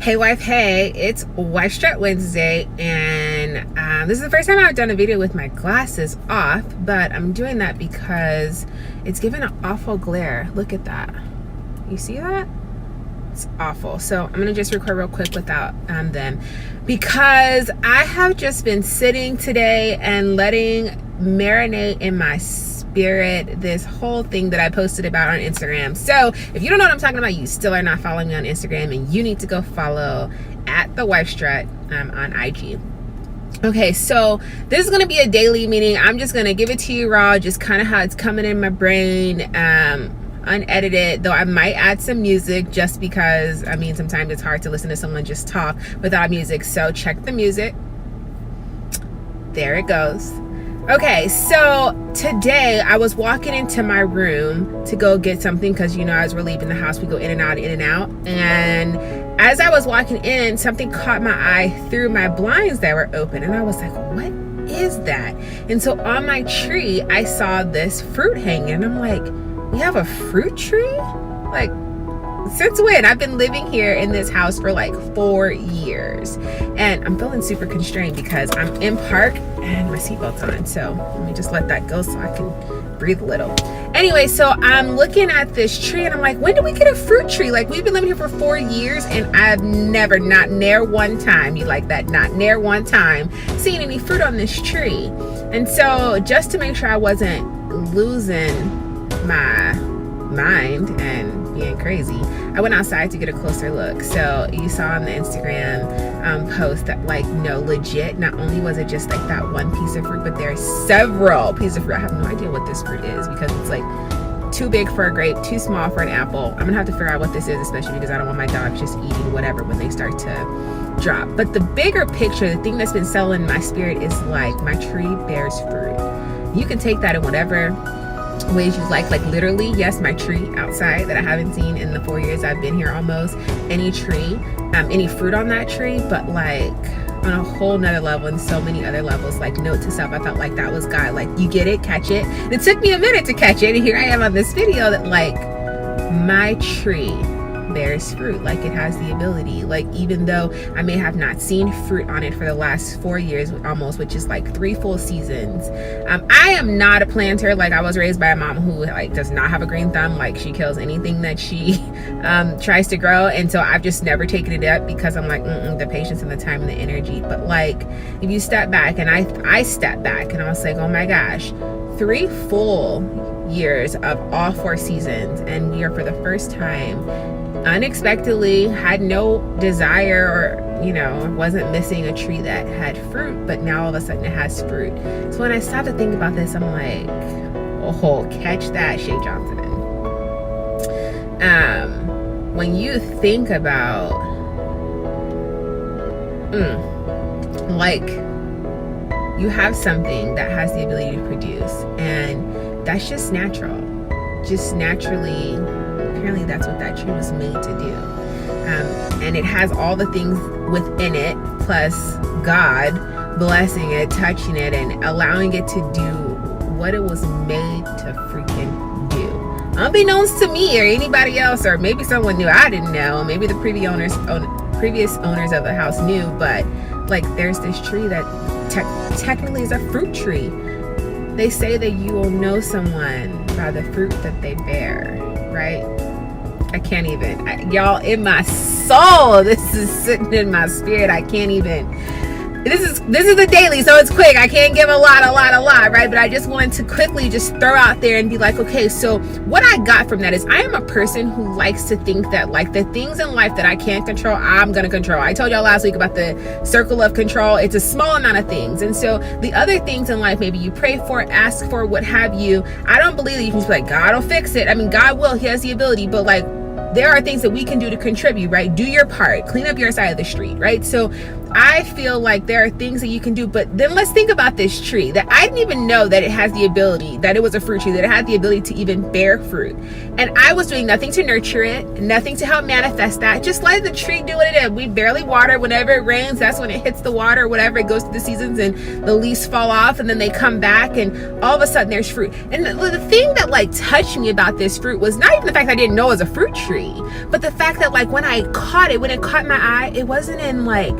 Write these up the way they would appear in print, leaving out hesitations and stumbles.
Hey wife, hey, it's Wife Strut Wednesday, and this is the first time I've done a video with my glasses off, but I'm doing that because it's giving an awful glare. Look at that. You see that? It's awful. So I'm gonna just record real quick without them, because I have just been sitting today and letting marinate in my spirit this whole thing that I posted about on Instagram. So if you don't know what I'm talking about, you still are not following me on Instagram, and you need to go follow at the Wife Strut on IG. Okay, so this is going to be a daily meeting. I'm just going to give it to you raw, just kind of how it's coming in my brain, unedited, though I might add some music just because, I mean, sometimes it's hard to listen to someone just talk without music. So check the music. There it goes. Okay, so today I was walking into my room to go get something because, you know, as we're leaving the house, we go in and out. And as I was walking in, something caught my eye through my blinds that were open. And I was like, what is that? And so on my tree, I saw this fruit hanging. And I'm like, we have a fruit tree? Like, since when? I've been living here in this house for like 4 years, and I'm feeling super constrained because I'm in park and my seatbelt's on. So let me just let that go so I can breathe a little. Anyway, so I'm looking at this tree and I'm like, when did we get a fruit tree? Like, we've been living here for 4 years and I've never, not near one time, you like that, not near one time, seen any fruit on this tree. And so just to make sure I wasn't losing my mind and being crazy, I went outside to get a closer look. So you saw on the Instagram post that, like, no, legit, not only was it just like that one piece of fruit, but there's several pieces of fruit. I have no idea what this fruit is because it's like too big for a grape, too small for an apple. I'm gonna have to figure out what this is, especially because I don't want my dogs just eating whatever when they start to drop. But the bigger picture, the thing that's been selling in my spirit is like, my tree bears fruit. You can take that in whatever ways you like literally, yes, my tree outside that I haven't seen in the 4 years I've been here, almost any tree, any fruit on that tree, but like on a whole nother level and so many other levels. Like, note to self, I felt like that was God, like, you get it, catch it. And it took me a minute to catch it, and here I am on this video that, like, my tree bears fruit. Like, it has the ability, like, even though I may have not seen fruit on it for the last 4 years almost, which is like 3 full seasons. I am not a planter. Like, I was raised by a mom who, like, does not have a green thumb. Like, she kills anything that she tries to grow, and so I've just never taken it up because I'm like, the patience and the time and the energy. But like, if you step back, and I stepped back and I was like, oh my gosh, 3 full years of all 4 seasons, and we are, for the first time, unexpectedly, had no desire or, you know, wasn't missing a tree that had fruit, but now all of a sudden it has fruit. So when I stopped to think about this, I'm like, oh, catch that, Shay Johnson. When you think about like, you have something that has the ability to produce, and that's just natural, just naturally. Apparently that's what that tree was made to do, and it has all the things within it, plus God blessing it, touching it, and allowing it to do what it was made to freaking do, unbeknownst to me or anybody else, or maybe someone knew I didn't know, maybe the previous owners of the house knew, but like, there's this tree that technically is a fruit tree. They say that you will know someone by the fruit that they bear, right? I can't even, y'all, in my soul, this is sitting in my spirit. I can't even, this is the daily, so it's quick. I can't give a lot, right? But I just wanted to quickly just throw out there and be like, okay, so what I got from that is, I am a person who likes to think that, like, the things in life that I can't control, I'm gonna control. I told y'all last week about the circle of control. It's a small amount of things, and so the other things in life, maybe you pray for, ask for, what have you, I don't believe that you can just be like, God will fix it. I mean, God will, he has the ability, but like, there are things that we can do to contribute, right? Do your part, clean up your side of the street, right? So I feel like there are things that you can do, but then let's think about this tree that I didn't even know that it has the ability, that it was a fruit tree, that it had the ability to even bear fruit. And I was doing nothing to nurture it, nothing to help manifest that, just let the tree do what it did. We barely water. Whenever it rains, that's when it hits the water or whatever. It goes through the seasons and the leaves fall off and then they come back and all of a sudden there's fruit. And the thing that like touched me about this fruit was not even the fact that I didn't know it was a fruit tree. tree. But the fact that like when it caught my eye, it wasn't in like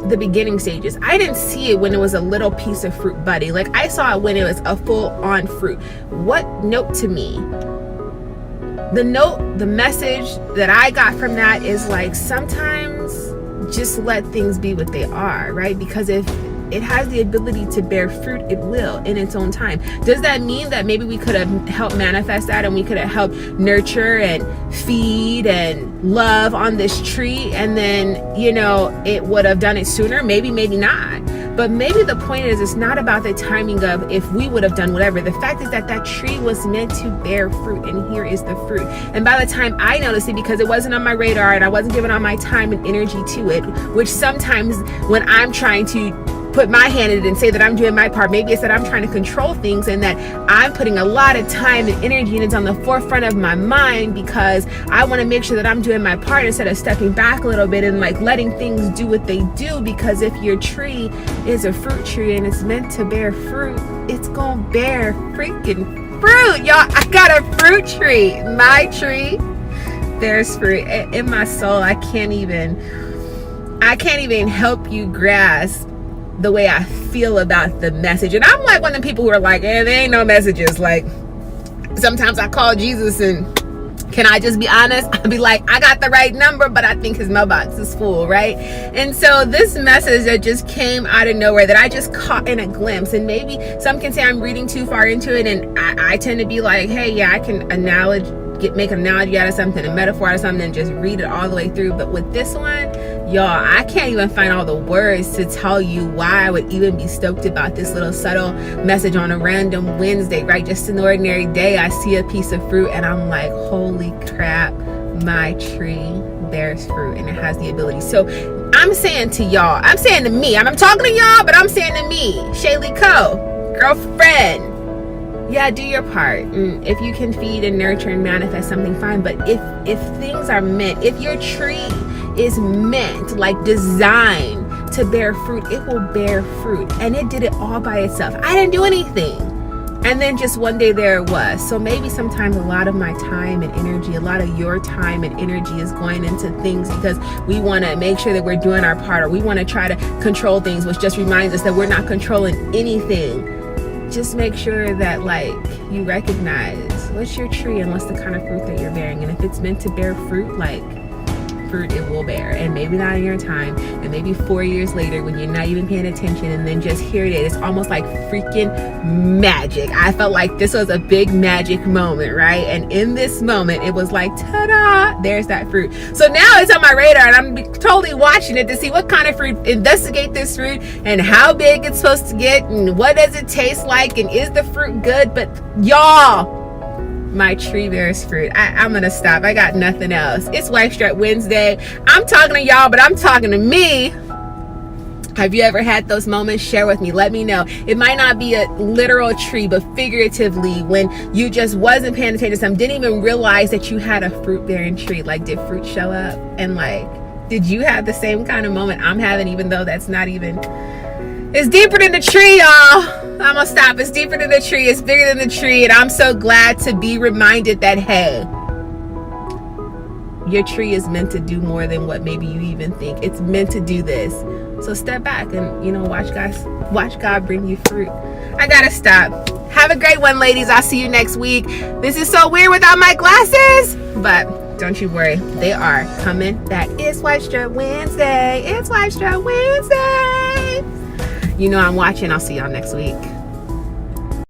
the beginning stages. I didn't see it when it was a little piece of fruit budding. Like I saw it when it was a full on fruit. What note to me? The message that I got from that is like, sometimes just let things be what they are, right? Because if it has the ability to bear fruit, it will in its own time. Does that mean that maybe we could have helped manifest that, and we could have helped nurture and feed and love on this tree, and then, you know, it would have done it sooner? Maybe, maybe not. But maybe the point is, it's not about the timing of if we would have done whatever. The fact is that tree was meant to bear fruit, and here is the fruit. And by the time I noticed it, because it wasn't on my radar and I wasn't giving all my time and energy to it, which sometimes when I'm trying to put my hand in it and say that I'm doing my part, maybe it's that I'm trying to control things and that I'm putting a lot of time and energy, and it's on the forefront of my mind because I want to make sure that I'm doing my part instead of stepping back a little bit and like letting things do what they do. Because if your tree is a fruit tree and it's meant to bear fruit, it's gonna bear freaking fruit, y'all. I got a fruit tree. My tree bears fruit. In my soul, I can't even help you grasp the way I feel about the message. And I'm like one of the people who are like, there ain't no messages. Like, sometimes I call Jesus, and can I just be honest? I'll be like, I got the right number, but I think his mailbox is full, right? And so this message that just came out of nowhere, that I just caught in a glimpse, and maybe some can say I'm reading too far into it, and I tend to be like, hey, yeah, I can make an analogy out of something, a metaphor out of something, and just read it all the way through. But with this one, y'all, I can't even find all the words to tell you why I would even be stoked about this little subtle message on a random Wednesday, right? Just an ordinary day, I see a piece of fruit and I'm like, holy crap, my tree bears fruit and it has the ability. So I'm saying to y'all, I'm saying to me, I'm talking to y'all, but I'm saying to me, Shaylee Co, girlfriend, yeah, do your part. If you can feed and nurture and manifest something, fine. But if things are meant, if your tree is meant, like designed to bear fruit, it will bear fruit. And it did it all by itself. I didn't do anything. And then just one day there it was. So maybe sometimes a lot of my time and energy, a lot of your time and energy is going into things because we want to make sure that we're doing our part, or we want to try to control things, which just reminds us that we're not controlling anything. Just make sure that like you recognize what's your tree and what's the kind of fruit that you're bearing. And if it's meant to bear fruit, like fruit it will bear. And maybe not in your time, and maybe 4 years later when you're not even paying attention, and then just here it is. It's almost like freaking magic. I felt like this was a big magic moment, right? And in this moment it was like, ta-da, there's that fruit. So now it's on my radar and I'm totally watching it to see what kind of fruit, investigate this fruit and how big it's supposed to get and what does it taste like and is the fruit good. But y'all, my tree bears fruit. I'm gonna stop. I got nothing else. It's Wife Strut Wednesday. I'm talking to y'all, but I'm talking to me. Have you ever had those moments? Share with me. Let me know. It might not be a literal tree, but figuratively, when you just wasn't paying attention to something, didn't even realize that you had a fruit bearing tree. Like, did fruit show up? And like, did you have the same kind of moment I'm having, even though that's not even... It's deeper than the tree, y'all. I'm gonna stop. It's deeper than the tree. It's bigger than the tree. And I'm so glad to be reminded that, hey, your tree is meant to do more than what maybe you even think. It's meant to do this. So step back and, you know, watch God bring you fruit. I gotta stop. Have a great one, ladies. I'll see you next week. This is so weird without my glasses, but don't you worry. They are coming back. It's Wife Strut Wednesday. It's Wife Strut Wednesday. You know I'm watching. I'll see y'all next week.